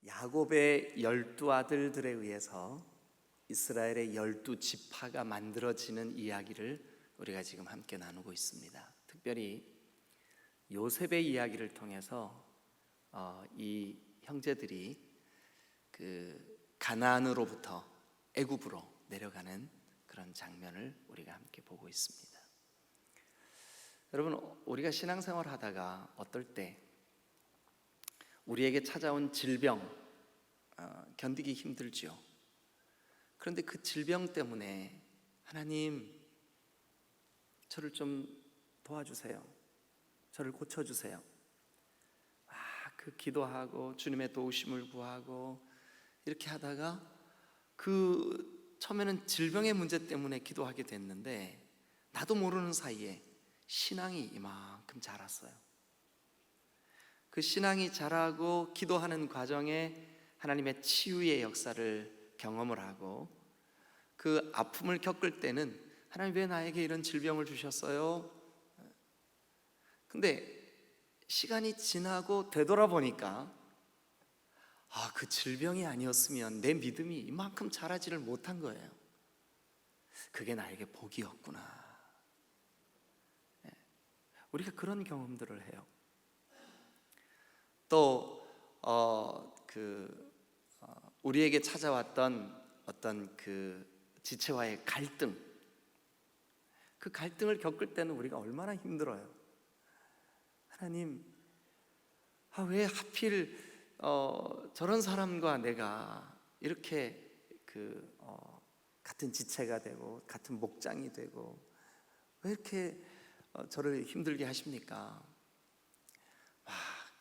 야곱의 12아들들에 의해서 이스라엘의 12지파가 만들어지는 이야기를 우리가 지금 함께 나누고 있습니다. 특별히 요셉의 이야기를 통해서 이 형제들이 가나안으로부터 애굽으로 내려가는 그런 장면을 우리가 함께 보고 있습니다. 여러분, 우리가 신앙생활 하다가 어떨 때 우리에게 찾아온 질병 견디기 힘들지요. 그런데 그 질병 때문에 하나님, 저를 좀 도와주세요, 저를 고쳐주세요, 그 기도하고 주님의 도우심을 구하고 이렇게 하다가 처음에는 질병의 문제 때문에 기도하게 됐는데 나도 모르는 사이에 신앙이 이만큼 자랐어요. 그 신앙이 자라고 기도하는 과정에 하나님의 치유의 역사를 경험을 하고 그 아픔을 겪을 때는 하나님, 왜 나에게 이런 질병을 주셨어요? 근데 시간이 지나고 되돌아보니까 그 질병이 아니었으면 내 믿음이 이만큼 자라지를 못한 거예요. 그게 나에게 복이었구나. 우리가 그런 경험들을 해요. 또 우리에게 찾아왔던 어떤 그 지체와의 갈등, 그 갈등을 겪을 때는 우리가 얼마나 힘들어요. 하나님, 왜 하필 저런 사람과 내가 이렇게 같은 지체가 되고 같은 목장이 되고 왜 이렇게 저를 힘들게 하십니까?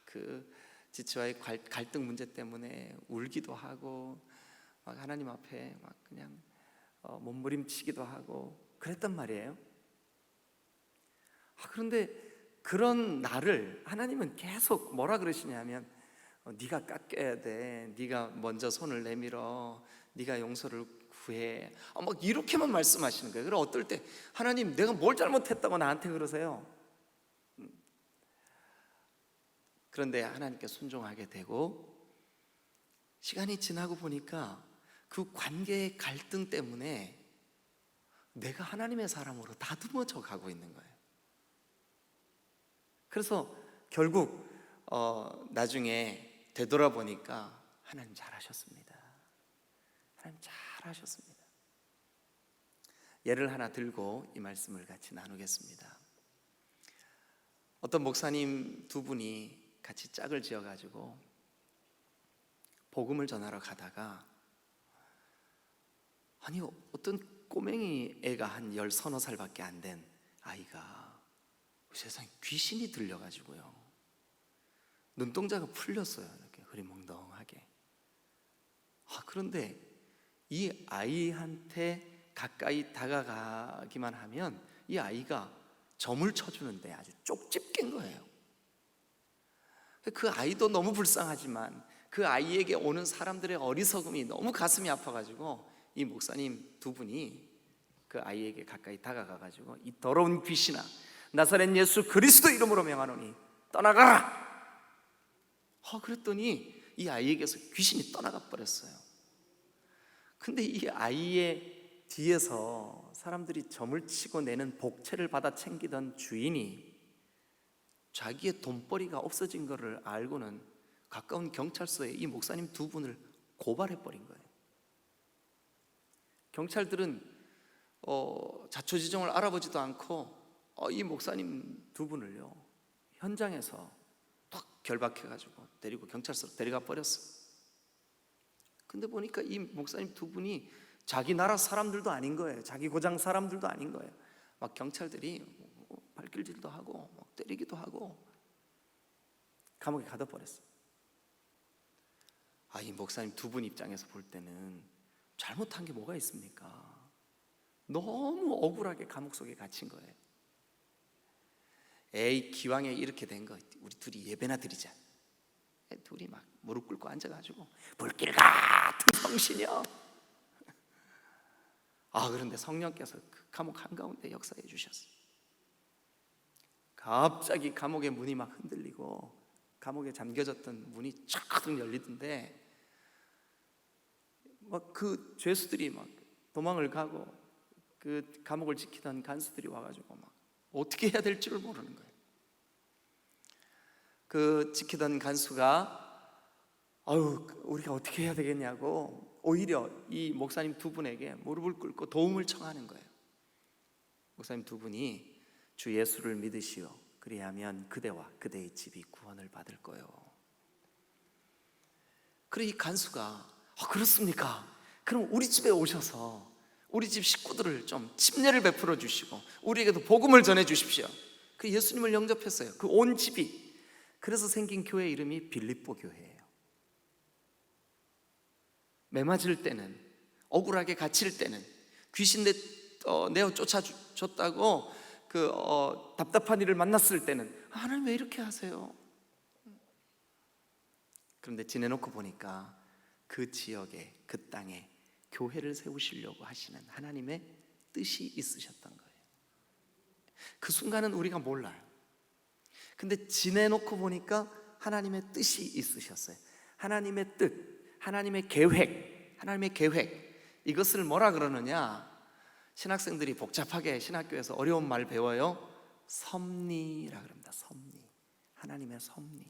그 지체와의 갈등 문제 때문에 울기도 하고 하나님 앞에 그냥 몸부림치기도 하고 그랬단 말이에요. 그런데 그런 나를 하나님은 계속 뭐라 그러시냐면 네가 깎여야 돼, 네가 먼저 손을 내밀어, 네가 용서를 구해, 막 이렇게만 말씀하시는 거예요. 그럼 어떨 때 하나님, 내가 뭘 잘못했다고 나한테 그러세요? 그런데 하나님께 순종하게 되고 시간이 지나고 보니까 그 관계의 갈등 때문에 내가 하나님의 사람으로 다듬어져 가고 있는 거예요. 그래서 결국 나중에 되돌아보니까 하나님 잘하셨습니다. 하나님 잘하셨습니다. 예를 하나 들고 이 말씀을 같이 나누겠습니다. 어떤 목사님 두 분이 같이 짝을 지어가지고 복음을 전하러 가다가 어떤 꼬맹이 애가 한 10-30살밖에 안 된 아이가 세상에 귀신이 들려가지고요, 눈동자가 풀렸어요. 이렇게 흐리멍덩하게. 그런데 이 아이한테 가까이 다가가기만 하면 이 아이가 점을 쳐주는데 아주 쪽집 깬 거예요. 그 아이도 너무 불쌍하지만 그 아이에게 오는 사람들의 어리석음이 너무 가슴이 아파가지고 이 목사님 두 분이 그 아이에게 가까이 다가가가지고 이 더러운 귀신아, 나사렛 예수 그리스도 이름으로 명하노니 떠나가라. 그랬더니 이 아이에게서 귀신이 떠나가 버렸어요. 근데 이 아이의 뒤에서 사람들이 점을 치고 내는 복채를 받아 챙기던 주인이 자기의 돈벌이가 없어진 것을 알고는 가까운 경찰서에 이 목사님 두 분을 고발해버린 거예요. 경찰들은 자초지종을 알아보지도 않고 이 목사님 두 분을요 현장에서 탁 결박해가지고 데리고 경찰서로 데려가 버렸어요. 근데 보니까 이 목사님 두 분이 자기 나라 사람들도 아닌 거예요. 자기 고장 사람들도 아닌 거예요. 막 경찰들이 발길질도 하고 때리기도 하고 감옥에 가둬버렸어요. 이 목사님 두 분 입장에서 볼 때는 잘못한 게 뭐가 있습니까? 너무 억울하게 감옥 속에 갇힌 거예요. 기왕에 이렇게 된 거 우리 둘이 예배나 드리자. 둘이 막 무릎 꿇고 앉아가지고 불길 같은 성신이요. 그런데 성령께서 그 감옥 한가운데 역사해 주셨어요. 갑자기 감옥의 문이 막 흔들리고 감옥에 잠겨졌던 문이 쫙 열리던데 막 그 죄수들이 막 도망을 가고 그 감옥을 지키던 간수들이 와가지고 막 어떻게 해야 될지를 모르는 거예요. 그 지키던 간수가 아유 우리가 어떻게 해야 되겠냐고 오히려 이 목사님 두 분에게 무릎을 꿇고 도움을 청하는 거예요. 목사님 두 분이 주 예수를 믿으시오. 그리하면 그대와 그대의 집이 구원을 받을 거요. 그래 이 간수가 그렇습니까? 그럼 우리 집에 오셔서 우리 집 식구들을 좀 침례를 베풀어 주시고 우리에게도 복음을 전해 주십시오. 그 예수님을 영접했어요. 그 온 집이. 그래서 생긴 교회 이름이 빌립보 교회예요. 매 맞을 때는, 억울하게 갇힐 때는, 귀신 내어 쫓아줬다고 답답한 일을 만났을 때는 하나님 왜 이렇게 하세요? 그런데 지내놓고 보니까 그 지역에, 그 땅에 교회를 세우시려고 하시는 하나님의 뜻이 있으셨던 거예요. 그 순간은 우리가 몰라요. 근데 지내놓고 보니까 하나님의 뜻이 있으셨어요. 하나님의 뜻, 하나님의 계획, 이것을 뭐라 그러느냐? 신학생들이 복잡하게 신학교에서 어려운 말 배워요. 섭리라 그럽니다. 섭리, 하나님의 섭리.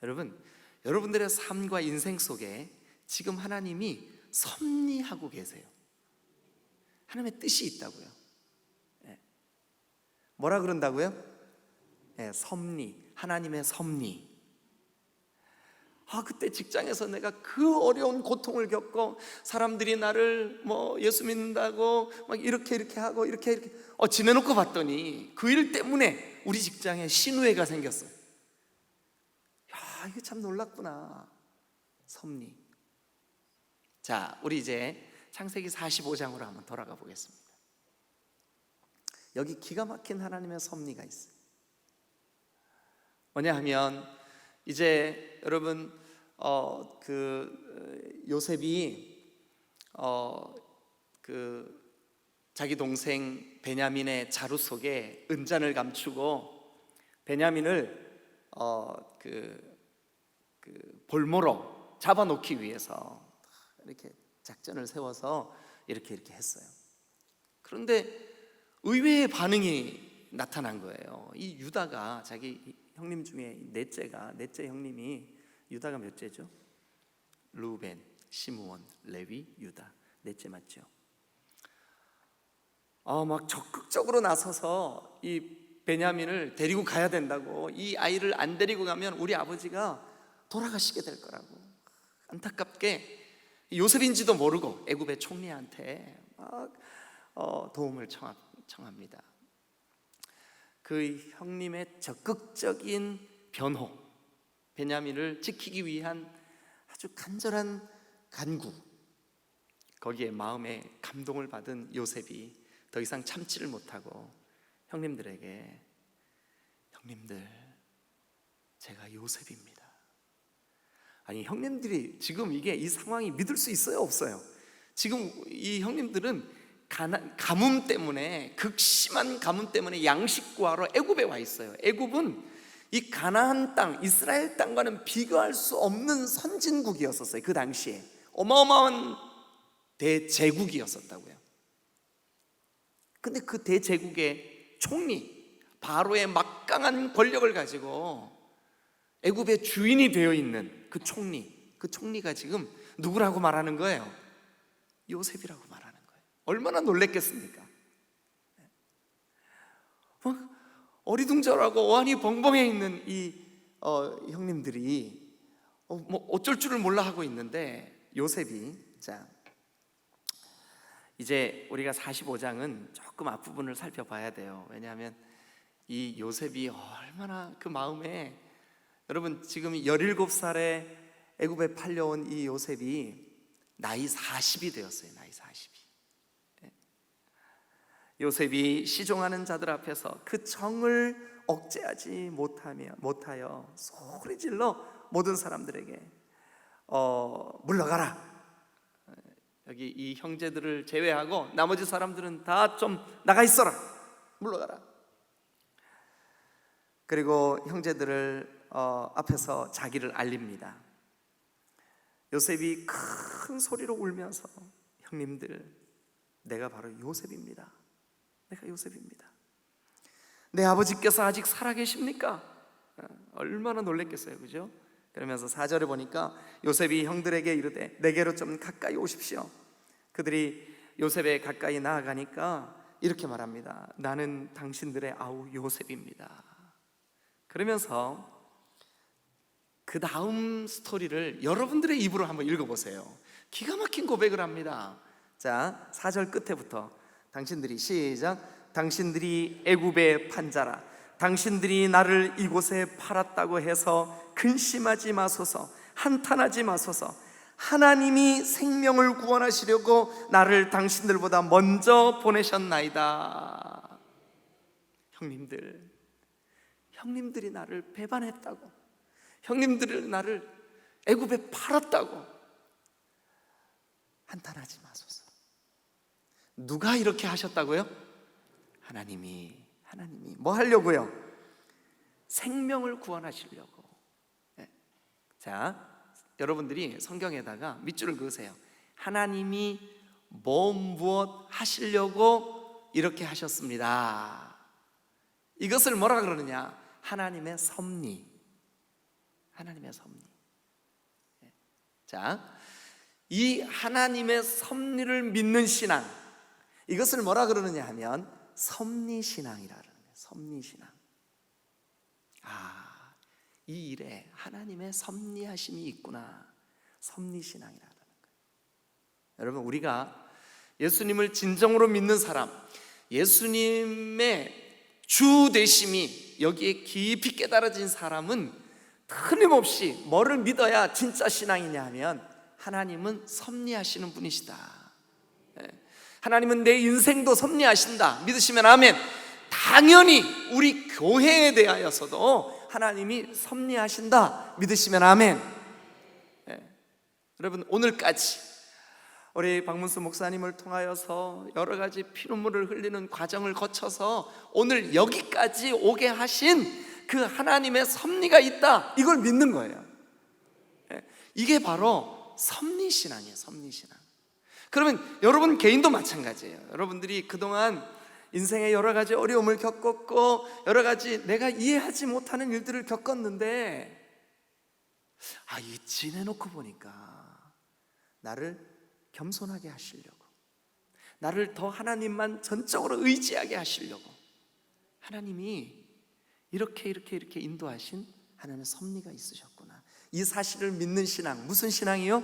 여러분, 여러분들의 삶과 인생 속에 지금 하나님이 섭리하고 계세요. 하나님의 뜻이 있다고요. 뭐라 그런다고요? 섭리, 하나님의 섭리. 그때 직장에서 내가 그 어려운 고통을 겪고 사람들이 나를 예수 믿는다고 막 이렇게 하고 이렇게 지내놓고 봤더니 그 일 때문에 우리 직장에 신우회가 생겼어요. 이게 참 놀랍구나. 섭리. 자, 우리 이제 창세기 45장으로 한번 돌아가 보겠습니다. 여기 기가 막힌 하나님의 섭리가 있어요. 뭐냐 하면 이제 여러분 요셉이 자기 동생 베냐민의 자루 속에 은잔을 감추고 베냐민을 볼모로 잡아놓기 위해서 이렇게 작전을 세워서 이렇게 했어요. 그런데 의외의 반응이 나타난 거예요. 이 유다가 자기 형님 중에 넷째 형님이 유다가 몇째죠? 루벤, 시므온, 레위, 유다. 넷째 맞죠? 막 적극적으로 나서서 이 베냐민을 데리고 가야 된다고, 이 아이를 안 데리고 가면 우리 아버지가 돌아가시게 될 거라고. 안타깝게 요셉인지도 모르고 애굽의 총리한테 막 도움을 청합니다. 그 형님의 적극적인 변호, 베냐민을 지키기 위한 아주 간절한 간구, 거기에 마음에 감동을 받은 요셉이 더 이상 참지를 못하고 형님들에게, 형님들, 제가 요셉입니다. 아니, 형님들이 지금 이 상황이 믿을 수 있어요, 없어요? 지금 이 형님들은 가뭄 때문에, 극심한 가뭄 때문에 양식 구하러 애굽에 와 있어요. 애굽은 이 가나안 땅, 이스라엘 땅과는 비교할 수 없는 선진국이었었어요. 그 당시에 어마어마한 대제국이었었다고요. 근데 그 대제국의 총리, 바로의 막강한 권력을 가지고 애굽의 주인이 되어 있는 그 총리가 지금 누구라고 말하는 거예요? 요셉이라고 말하는 거예요. 얼마나 놀랬겠습니까? 어리둥절하고 어안이 벙벙해 있는 이 형님들이 어쩔 줄을 몰라 하고 있는데, 요셉이, 자, 이제 우리가 45장은 조금 앞부분을 살펴봐야 돼요. 왜냐하면 이 요셉이 얼마나 그 마음에, 여러분 지금 17살에 애굽에 팔려온 이 요셉이 나이 40이 되었어요. 나이 40이. 요셉이 시종하는 자들 앞에서 그 정을 억제하지 못하여 소리질러 모든 사람들에게 물러가라. 여기 이 형제들을 제외하고 나머지 사람들은 다 좀 나가 있어라, 물러가라. 그리고 형제들을 앞에서 자기를 알립니다. 요셉이 큰 큰 소리로 울면서 형님들, 내가 바로 요셉입니다. 내가 요셉입니다. 내 아버지께서 아직 살아계십니까? 얼마나 놀랬겠어요, 그죠? 그러면서 4절에 보니까 요셉이 형들에게 이르되 내게로 좀 가까이 오십시오. 그들이 요셉에 가까이 나아가니까 이렇게 말합니다. 나는 당신들의 아우 요셉입니다. 그러면서 그 다음 스토리를 여러분들의 입으로 한번 읽어보세요. 기가 막힌 고백을 합니다. 자, 4절 끝에부터 당신들이 시작. 당신들이 애굽의 판자라. 당신들이 나를 이곳에 팔았다고 해서 근심하지 마소서. 한탄하지 마소서. 하나님이 생명을 구원하시려고 나를 당신들보다 먼저 보내셨나이다. 형님들이 나를 배반했다고, 형님들이 나를 애굽에 팔았다고 한탄하지 마소서. 누가 이렇게 하셨다고요? 하나님이 뭐 하려고요? 생명을 구원하시려고. 자, 여러분들이 성경에다가 밑줄을 그으세요. 하나님이 무엇 하시려고 이렇게 하셨습니다. 이것을 뭐라 그러느냐? 하나님의 섭리. 하나님의 섭리. 자, 이 하나님의 섭리를 믿는 신앙, 이것을 뭐라 그러느냐 하면 섭리신앙이라 그러는 거예요. 섭리신앙. 이 일에 하나님의 섭리하심이 있구나. 섭리신앙이라 그러는 거예요. 여러분, 우리가 예수님을 진정으로 믿는 사람, 예수님의 주 되심이 여기에 깊이 깨달아진 사람은 틀림없이 뭐를 믿어야 진짜 신앙이냐 하면 하나님은 섭리하시는 분이시다. 하나님은 내 인생도 섭리하신다. 믿으시면 아멘. 당연히 우리 교회에 대하여서도 하나님이 섭리하신다. 믿으시면 아멘. 여러분, 오늘까지 우리 박문수 목사님을 통하여서 여러 가지 피눈물을 흘리는 과정을 거쳐서 오늘 여기까지 오게 하신 그 하나님의 섭리가 있다, 이걸 믿는 거예요. 이게 바로 섭리신앙이에요. 섭리신앙. 그러면 여러분 개인도 마찬가지예요. 여러분들이 그동안 인생에 여러 가지 어려움을 겪었고 여러 가지 내가 이해하지 못하는 일들을 겪었는데 이 지내놓고 보니까 나를 겸손하게 하시려고, 나를 더 하나님만 전적으로 의지하게 하시려고 하나님이 이렇게 인도하신 하나님의 섭리가 있으셨구나. 이 사실을 믿는 신앙, 무슨 신앙이요?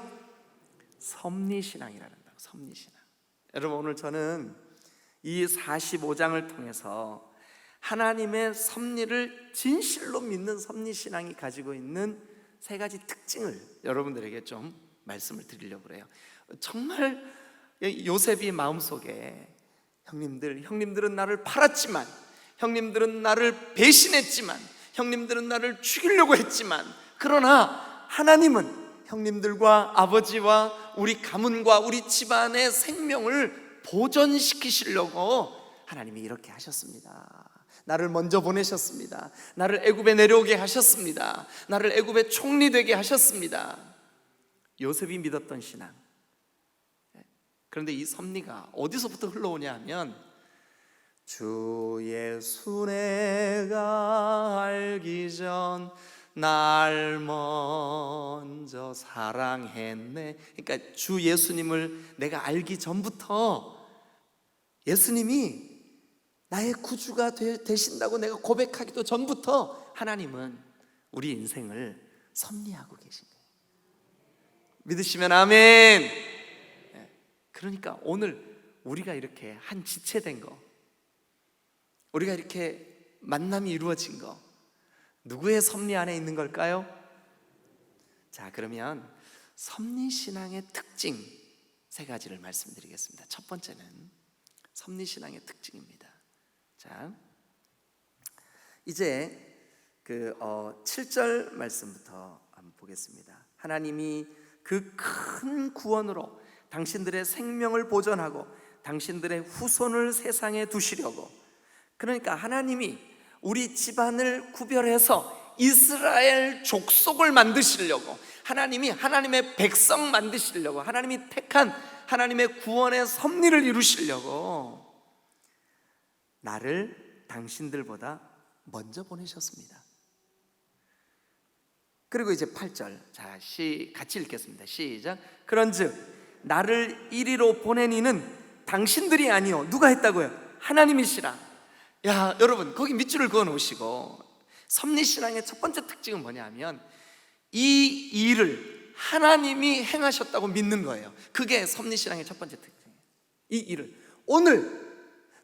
섭리신앙이라는 거예요. 섭리신앙. 여러분, 오늘 저는 이 45장을 통해서 하나님의 섭리를 진실로 믿는 섭리신앙이 가지고 있는 세 가지 특징을 여러분들에게 좀 말씀을 드리려고 그래요. 정말 요셉이 마음속에 형님들은 나를 팔았지만, 형님들은 나를 배신했지만, 형님들은 나를 죽이려고 했지만, 그러나 하나님은 형님들과 아버지와 우리 가문과 우리 집안의 생명을 보존시키시려고 하나님이 이렇게 하셨습니다. 나를 먼저 보내셨습니다. 나를 애굽에 내려오게 하셨습니다. 나를 애굽의 총리 되게 하셨습니다. 요셉이 믿었던 신앙. 그런데 이 섭리가 어디서부터 흘러오냐 하면 주 예수 내가 알기 전 날 먼저 사랑했네. 그러니까 주 예수님을 내가 알기 전부터 예수님이 나의 구주가 되신다고 내가 고백하기도 전부터 하나님은 우리 인생을 섭리하고 계신 거예요. 믿으시면 아멘. 그러니까 오늘 우리가 이렇게 한 지체된 거, 우리가 이렇게 만남이 이루어진 거, 누구의 섭리 안에 있는 걸까요? 자, 그러면 섭리신앙의 특징 세 가지를 말씀드리겠습니다. 첫 번째는 섭리신앙의 특징입니다. 자, 이제 7절 말씀부터 한번 보겠습니다. 하나님이 그 큰 구원으로 당신들의 생명을 보존하고 당신들의 후손을 세상에 두시려고, 그러니까 하나님이 우리 집안을 구별해서 이스라엘 족속을 만드시려고, 하나님이 하나님의 백성 만드시려고, 하나님이 택한 하나님의 구원의 섭리를 이루시려고 나를 당신들보다 먼저 보내셨습니다. 그리고 이제 8절, 자, 같이 읽겠습니다. 시작. 그런즉 나를 이리로 보낸 이는 당신들이 아니요, 누가 했다고요? 하나님이시라. 야, 여러분, 거기 밑줄을 그어 놓으시고, 섭리신앙의 첫 번째 특징은 뭐냐면 이 일을 하나님이 행하셨다고 믿는 거예요. 그게 섭리신앙의 첫 번째 특징이에요. 이 일을 오늘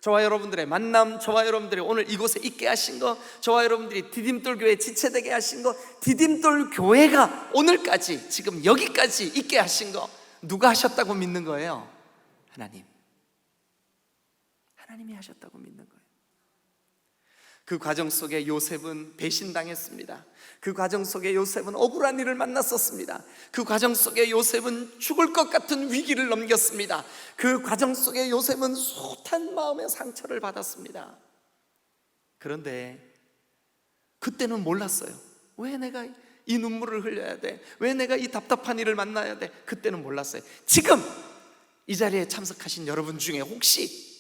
저와 여러분들의 만남, 저와 여러분들이 오늘 이곳에 있게 하신 거, 저와 여러분들이 디딤돌 교회 지체되게 하신 거, 디딤돌 교회가 오늘까지 지금 여기까지 있게 하신 거 누가 하셨다고 믿는 거예요? 하나님이 하셨다고 믿는 거예요. 그 과정 속에 요셉은 배신당했습니다. 그 과정 속에 요셉은 억울한 일을 만났었습니다. 그 과정 속에 요셉은 죽을 것 같은 위기를 넘겼습니다. 그 과정 속에 요셉은 숱한 마음의 상처를 받았습니다. 그런데 그때는 몰랐어요. 왜 내가 이 눈물을 흘려야 돼? 왜 내가 이 답답한 일을 만나야 돼? 그때는 몰랐어요. 지금 이 자리에 참석하신 여러분 중에 혹시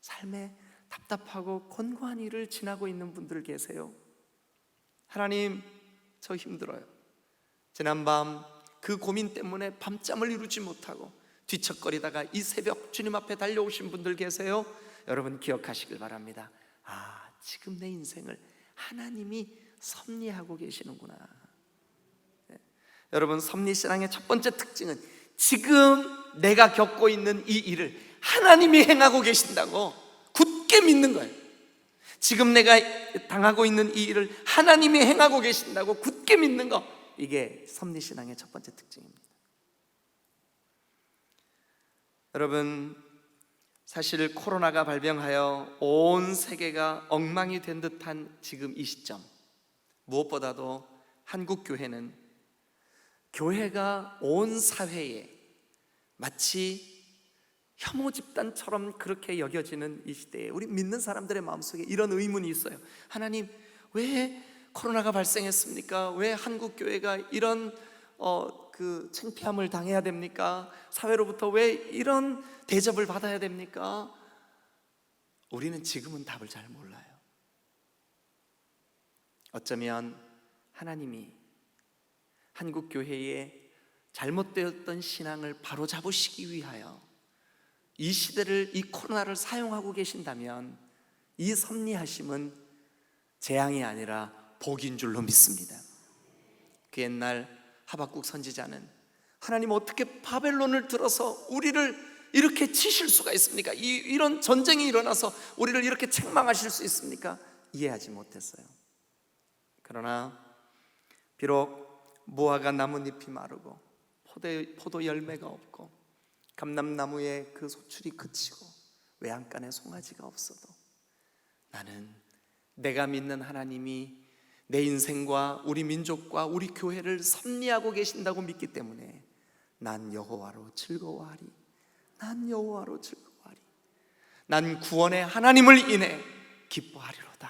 삶에 답답하고 곤고한 일을 지나고 있는 분들 계세요? 하나님, 저 힘들어요. 지난밤 그 고민 때문에 밤잠을 이루지 못하고 뒤척거리다가 이 새벽 주님 앞에 달려오신 분들 계세요? 여러분 기억하시길 바랍니다. 아, 지금 내 인생을 하나님이 섭리하고 계시는구나. 네. 여러분, 섭리신앙의 첫 번째 특징은 지금 내가 겪고 있는 이 일을 하나님이 행하고 계신다고 굳게 믿는 거예요. 지금 내가 당하고 있는 이 일을 하나님이 행하고 계신다고 굳게 믿는 거, 이게 섭리신앙의 첫 번째 특징입니다. 여러분, 사실 코로나가 발병하여 온 세계가 엉망이 된 듯한 지금 이 시점, 무엇보다도 한국 교회는 교회가 온 사회에 마치 혐오 집단처럼 그렇게 여겨지는 이 시대에 우리 믿는 사람들의 마음속에 이런 의문이 있어요. 하나님, 왜 코로나가 발생했습니까? 왜 한국 교회가 이런 창피함을 당해야 됩니까? 사회로부터 왜 이런 대접을 받아야 됩니까? 우리는 지금은 답을 잘 몰라요. 어쩌면 하나님이 한국 교회의 잘못되었던 신앙을 바로잡으시기 위하여 이 시대를, 이 코로나를 사용하고 계신다면 이 섭리하심은 재앙이 아니라 복인 줄로 믿습니다. 그 옛날 하박국 선지자는 하나님, 어떻게 바벨론을 들어서 우리를 이렇게 치실 수가 있습니까? 이런 전쟁이 일어나서 우리를 이렇게 책망하실 수 있습니까? 이해하지 못했어요. 그러나 비록 무화과 나뭇잎이 마르고 포도 열매가 없고 감람나무의 그 소출이 그치고 외양간에 송아지가 없어도 나는 내가 믿는 하나님이 내 인생과 우리 민족과 우리 교회를 섭리하고 계신다고 믿기 때문에 난 여호와로 즐거워하리. 난 여호와로 즐거워하리. 난 구원의 하나님을 인해 기뻐하리로다.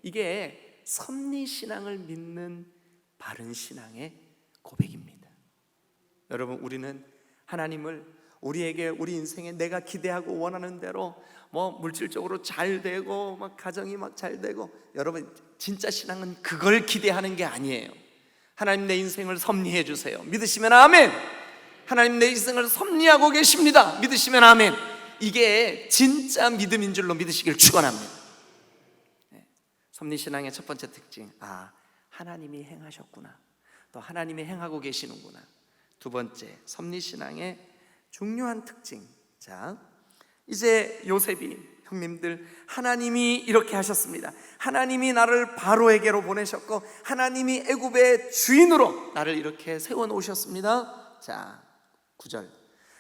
이게 섭리신앙을 믿는 바른 신앙의 고백입니다. 여러분, 우리는 하나님을 우리에게 우리 인생에 내가 기대하고 원하는 대로 물질적으로 잘 되고 가정이 잘 되고, 여러분 진짜 신앙은 그걸 기대하는 게 아니에요. 하나님, 내 인생을 섭리해 주세요. 믿으시면 아멘. 하나님, 내 인생을 섭리하고 계십니다. 믿으시면 아멘. 이게 진짜 믿음인 줄로 믿으시길 축원합니다. 섭리신앙의 첫 번째 특징, 하나님이 행하셨구나, 또 하나님이 행하고 계시는구나. 두 번째, 섭리신앙의 중요한 특징. 자, 이제 요셉이, 형님들, 하나님이 이렇게 하셨습니다. 하나님이 나를 바로에게로 보내셨고 하나님이 애굽의 주인으로 나를 이렇게 세워놓으셨습니다. 자, 9절,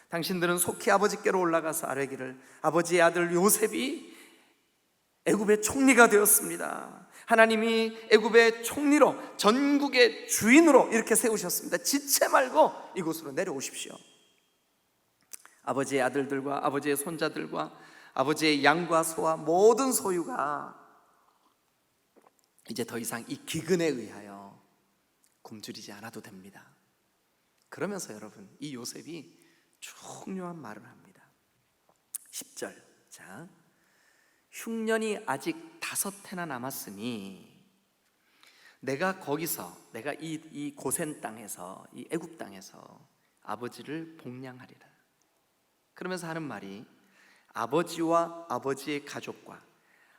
당신들은 속히 아버지께로 올라가서 아뢰기를, 아버지의 아들 요셉이 애굽의 총리가 되었습니다. 하나님이 애굽의 총리로, 전국의 주인으로 이렇게 세우셨습니다. 지체 말고 이곳으로 내려오십시오. 아버지의 아들들과 아버지의 손자들과 아버지의 양과 소와 모든 소유가 이제 더 이상 이 기근에 의하여 굶주리지 않아도 됩니다. 그러면서 여러분, 이 요셉이 중요한 말을 합니다. 10절. 자, 흉년이 아직 5해나 남았으니 내가 거기서, 내가 이 고센 땅에서, 이 애굽 땅에서 아버지를 복량하리라. 그러면서 하는 말이, 아버지와 아버지의 가족과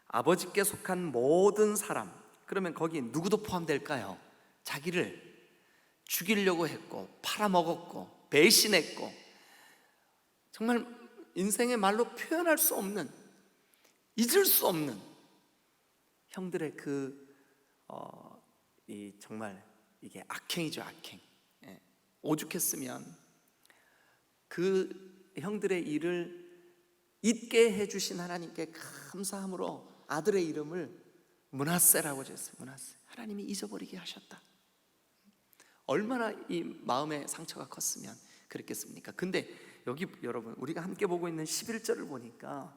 아버지께 속한 모든 사람, 그러면 거기 누구도 포함될까요? 자기를 죽이려고 했고 팔아먹었고 배신했고, 정말 인생의 말로 표현할 수 없는, 잊을 수 없는 형들의 정말 이게 악행이죠, 악행. 예. 오죽했으면 그 형들의 일을 잊게 해주신 하나님께 감사함으로 아들의 이름을 므낫세라고 지었어요. 므낫세. 하나님이 잊어버리게 하셨다. 얼마나 이 마음의 상처가 컸으면 그랬겠습니까? 근데 여기 여러분, 우리가 함께 보고 있는 11절을 보니까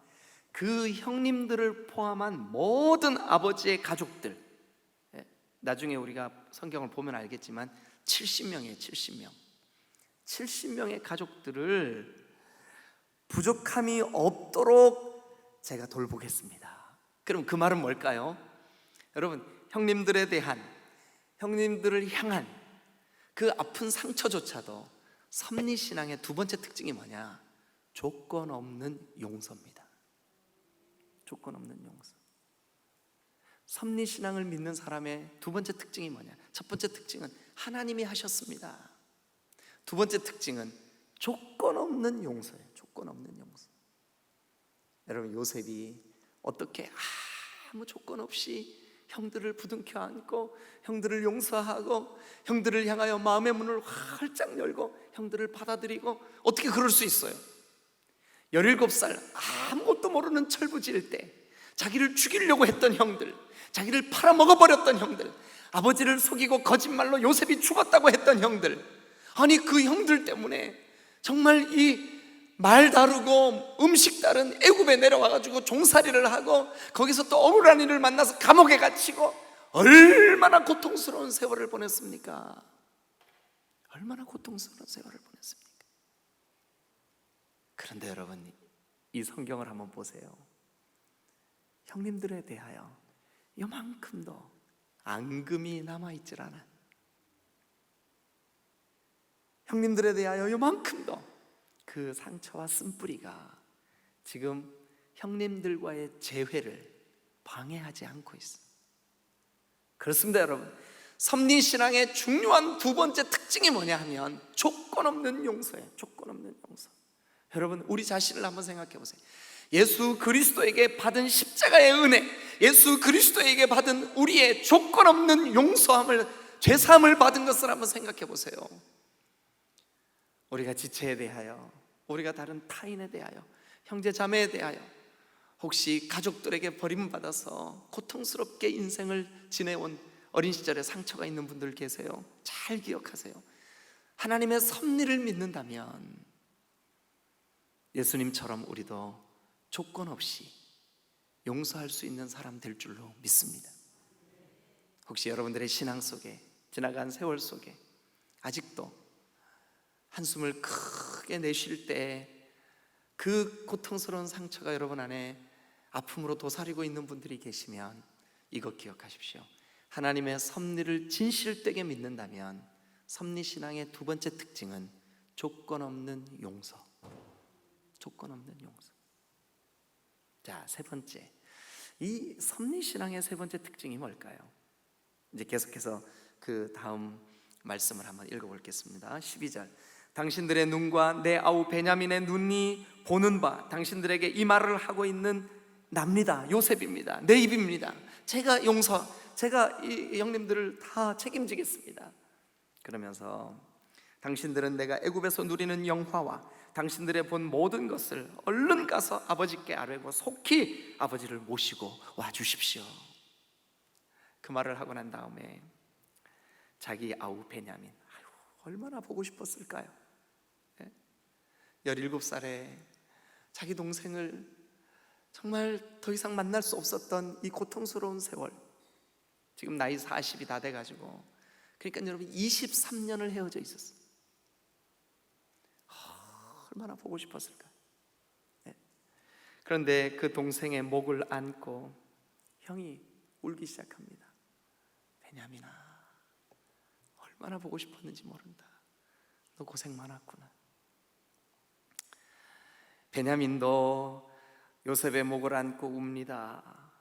그 형님들을 포함한 모든 아버지의 가족들, 나중에 우리가 성경을 보면 알겠지만 70명이에요. 70명 70명의 가족들을 부족함이 없도록 제가 돌보겠습니다. 그럼 그 말은 뭘까요? 여러분, 형님들에 대한, 형님들을 향한 그 아픈 상처조차도 섭리신앙의 두 번째 특징이 뭐냐? 조건 없는 용서입니다. 조건 없는 용서. 섭리신앙을 믿는 사람의 두 번째 특징이 뭐냐? 첫 번째 특징은 하나님이 하셨습니다. 두 번째 특징은 조건 없는 용서예요. 조건 없는 용서. 여러분, 요셉이 어떻게 아무 조건 없이 형들을 부둥켜 안고 형들을 용서하고 형들을 향하여 마음의 문을 활짝 열고 형들을 받아들이고, 어떻게 그럴 수 있어요? 17살 아무것도 모르는 철부지일 때 자기를 죽이려고 했던 형들, 자기를 팔아먹어버렸던 형들, 아버지를 속이고 거짓말로 요셉이 죽었다고 했던 형들, 아니 그 형들 때문에 정말 이 말 다르고 음식 다른 애굽에 내려와가지고 종살이를 하고 거기서 또 억울한 일을 만나서 감옥에 갇히고 얼마나 고통스러운 세월을 보냈습니까? 얼마나 고통스러운 세월을 보냈습니까? 그런데 여러분, 이 성경을 한번 보세요. 형님들에 대하여 요만큼도 앙금이 남아있질 않아. 형님들에 대하여 요만큼도 그 상처와 쓴뿌리가 지금 형님들과의 재회를 방해하지 않고 있어요. 그렇습니다, 여러분. 섭리신앙의 중요한 두 번째 특징이 뭐냐 하면 조건 없는 용서예요. 조건 없는 용서. 여러분, 우리 자신을 한번 생각해 보세요. 예수 그리스도에게 받은 십자가의 은혜, 예수 그리스도에게 받은 우리의 조건 없는 용서함을, 죄사함을 받은 것을 한번 생각해 보세요. 우리가 지체에 대하여, 우리가 다른 타인에 대하여, 형제 자매에 대하여, 혹시 가족들에게 버림받아서 고통스럽게 인생을 지내온 어린 시절에 상처가 있는 분들 계세요. 잘 기억하세요. 하나님의 섭리를 믿는다면 예수님처럼 우리도 조건 없이 용서할 수 있는 사람 될 줄로 믿습니다. 혹시 여러분들의 신앙 속에, 지나간 세월 속에 아직도 한숨을 크게 내쉴 때 그 고통스러운 상처가 여러분 안에 아픔으로 도사리고 있는 분들이 계시면 이것 기억하십시오. 하나님의 섭리를 진실되게 믿는다면 섭리신앙의 두 번째 특징은 조건 없는 용서. 조건 없는 용서. 자, 세 번째, 이 섭리신앙의 세 번째 특징이 뭘까요? 이제 계속해서 그 다음 말씀을 한번 읽어보겠습니다. 12절. 당신들의 눈과 내 아우 베냐민의 눈이 보는 바, 당신들에게 이 말을 하고 있는 납니다. 요셉입니다. 내 입입니다. 제가 이 형님들을 다 책임지겠습니다. 그러면서 당신들은 내가 애굽에서 누리는 영화와 당신들의 본 모든 것을 얼른 가서 아버지께 아뢰고 속히 아버지를 모시고 와 주십시오. 그 말을 하고 난 다음에 자기 아우 베냐민, 얼마나 보고 싶었을까요? 17살에 자기 동생을 정말 더 이상 만날 수 없었던 이 고통스러운 세월, 지금 나이 40이 다 돼가지고, 그러니까 여러분 23년을 헤어져 있었어요. 얼마나 보고 싶었을까. 네. 그런데 그 동생의 목을 안고 형이 울기 시작합니다. 베냐민아, 얼마나 보고 싶었는지 모른다. 너 고생 많았구나. 베냐민도 요셉의 목을 안고 웁니다.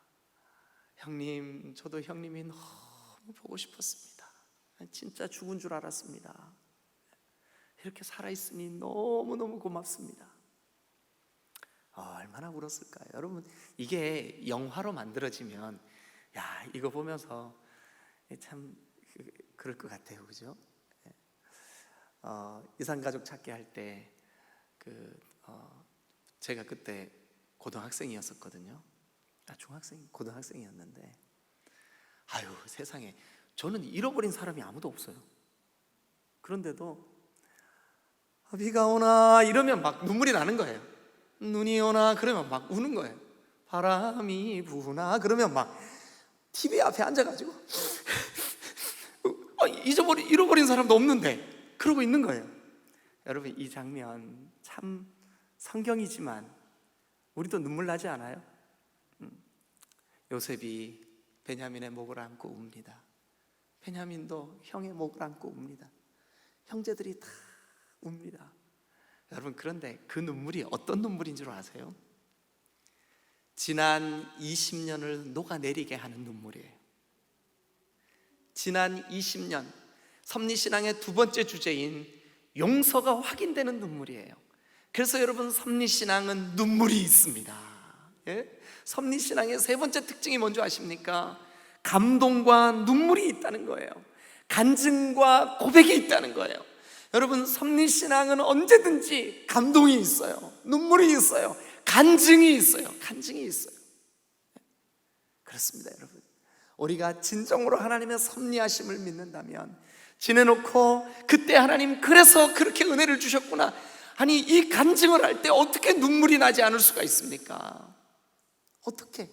형님, 저도 형님이 너무 보고 싶었습니다. 진짜 죽은 줄 알았습니다. 이렇게 살아있으니 너무너무 고맙습니다. 얼마나 울었을까요? 여러분, 이게 영화로 만들어지면 야, 이거 보면서 참 그럴 것 같아요. 그죠? 이산가족 찾기 할 때 제가 그때 고등학생이었었거든요. 고등학생이었는데, 아유 세상에, 저는 잃어버린 사람이 아무도 없어요. 그런데도 비가 오나 이러면 막 눈물이 나는 거예요. 눈이 오나 그러면 막 우는 거예요. 바람이 부나 그러면 막 TV 앞에 앉아가지고 잃어버린 사람도 없는데 그러고 있는 거예요. 여러분, 이 장면 참 성경이지만 우리도 눈물 나지 않아요? 요셉이 베냐민의 목을 안고 웁니다. 베냐민도 형의 목을 안고 웁니다. 형제들이 다 웁니다. 여러분, 그런데 그 눈물이 어떤 눈물인 줄 아세요? 지난 20년을 녹아내리게 하는 눈물이에요. 지난 20년 섭리신앙의 두 번째 주제인 용서가 확인되는 눈물이에요. 그래서 여러분, 섭리신앙은 눈물이 있습니다. 예? 섭리신앙의 세 번째 특징이 뭔지 아십니까? 감동과 눈물이 있다는 거예요. 간증과 고백이 있다는 거예요. 여러분, 섭리신앙은 언제든지 감동이 있어요. 눈물이 있어요. 간증이 있어요. 그렇습니다. 여러분, 우리가 진정으로 하나님의 섭리하심을 믿는다면, 지내놓고 그때 하나님 그래서 그렇게 은혜를 주셨구나, 아니 이 간증을 할 때 어떻게 눈물이 나지 않을 수가 있습니까? 어떻게?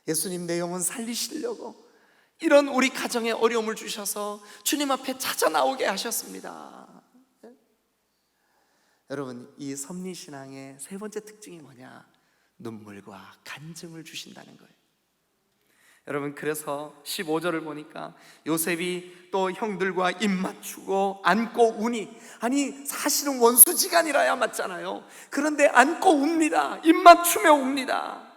예수님, 내 영혼 살리시려고 이런 우리 가정에 어려움을 주셔서 주님 앞에 찾아 나오게 하셨습니다. 여러분, 이 섭리신앙의 세 번째 특징이 뭐냐? 눈물과 간증을 주신다는 거예요. 여러분, 그래서 15절을 보니까 요셉이 또 형들과 입 맞추고 안고 우니, 아니 사실은 원수지간이라야 맞잖아요. 그런데 안고 웁니다. 입 맞추며 웁니다.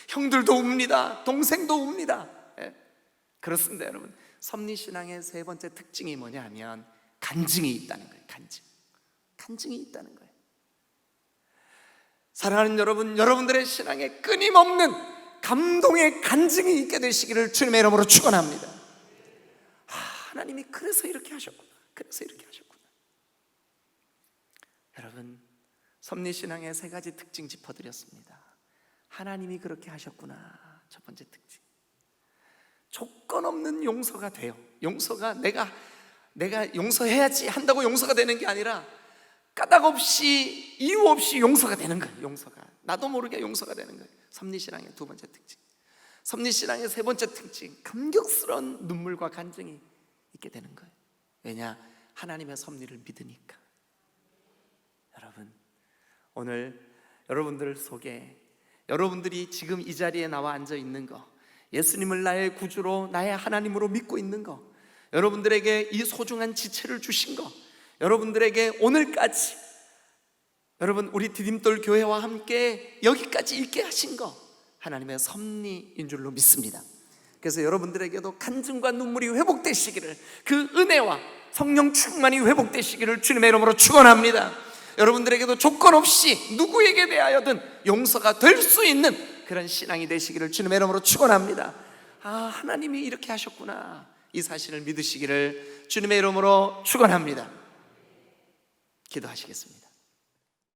형들도 웁니다. 동생도 웁니다. 그렇습니다. 여러분, 섭리신앙의 세 번째 특징이 뭐냐 하면 간증이 있다는 거예요. 간증이 있다는 거예요. 사랑하는 여러분, 여러분들의 신앙에 끊임없는 감동의 간증이 있게 되시기를 주님의 이름으로 축원합니다. 하나님이 그래서 이렇게 하셨구나. 여러분, 섭리신앙의 세 가지 특징 짚어드렸습니다. 하나님이 그렇게 하셨구나. 첫 번째 특징, 조건 없는 용서가 돼요. 용서가 내가 용서해야지 한다고 용서가 되는 게 아니라 까닭 없이, 이유 없이 용서가 되는 거예요. 용서가 나도 모르게 용서가 되는 거예요. 섭리신앙의 두 번째 특징. 섭리신앙의 세 번째 특징, 감격스러운 눈물과 간증이 있게 되는 거예요. 왜냐? 하나님의 섭리를 믿으니까. 여러분, 오늘 여러분들 속에, 여러분들이 지금 이 자리에 나와 앉아 있는 거, 예수님을 나의 구주로, 나의 하나님으로 믿고 있는 거, 여러분들에게 이 소중한 지체를 주신 거, 여러분들에게 오늘까지, 여러분 우리 디딤돌 교회와 함께 여기까지 있게 하신 거 하나님의 섭리인 줄로 믿습니다. 그래서 여러분들에게도 간증과 눈물이 회복되시기를, 그 은혜와 성령 충만이 회복되시기를 주님의 이름으로 축원합니다. 여러분들에게도 조건 없이 누구에게 대하여든 용서가 될 수 있는 그런 신앙이 되시기를 주님의 이름으로 축원합니다. 하나님이 이렇게 하셨구나, 이 사실을 믿으시기를 주님의 이름으로 축원합니다. 기도하시겠습니다.